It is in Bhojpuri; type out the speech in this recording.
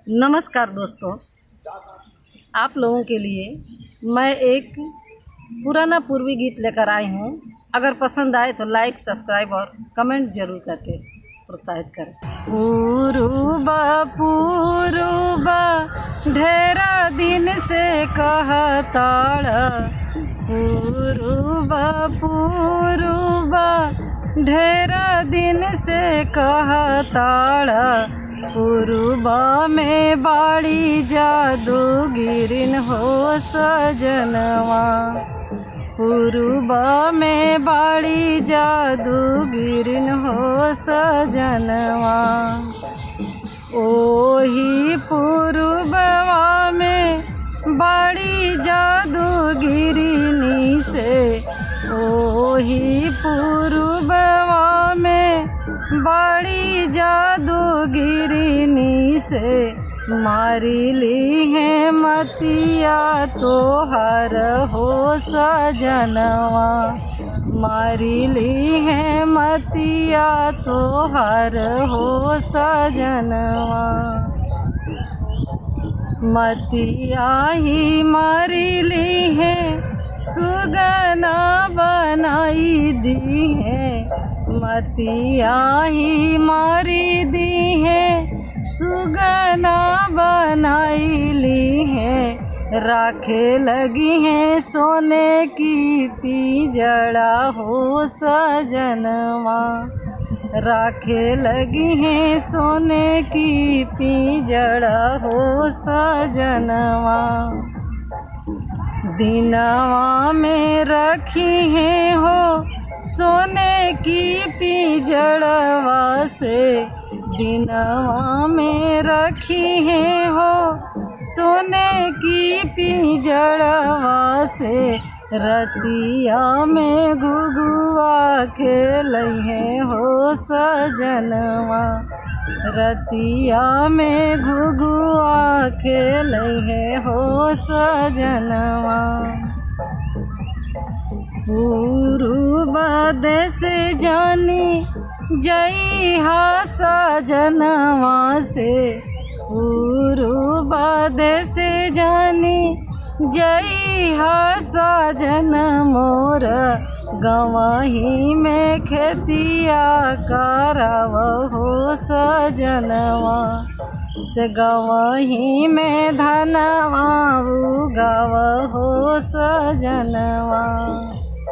नमस्कार दोस्तों, आप लोगों के लिए मैं एक पुराना पूर्वी गीत लेकर आई हूँ। अगर पसंद आए तो लाइक, सब्सक्राइब और कमेंट जरूर करके प्रोत्साहित करें। पूर्वा पूर्वा ढेरा दिन से कहताड़ा, पूर्वा पूर्वा ढेरा दिन से कहताड़ा, पूर्वा में बाड़ी जादूगिरिन हो सजनवा, पूर्वा में बाड़ी जादूगिरिन हो सजनवा। ओही पूर्ववा में बाड़ी जादूगिरिनी से, ओही पूर्ववा में बाड़ी जादूगिरिनी से, मारी ली है मतिया तोहर हो सजनवा, मारी ली है मतिया तोहर हो सजनवा। मतिया ही मारी ली है सुगना बनाई दी है, मतिया ही मारी दी है सुगना बनाई ली है। राखे लगी है सोने की पिजड़ा हो सजनवा, राखे लगी है सोने की पिजड़ा हो सजनवा। दिनवा में रखी है हो सोने की पिजड़वा से, दिनवा में रखी है हो सोने की पिजड़वा से, रतिया में घुघुआ के लइहे हो सजनवा, रतिया में घुघुआ के लइहे हो सजनवा। पूर्वा देश जानी जइहा सजनवा से, पूर्वा देश जानी जइहा सजन मोर, गवाही में खेतिया कराव हो सजनवा से, गवाही में धनवा उगाव हो सजनवा।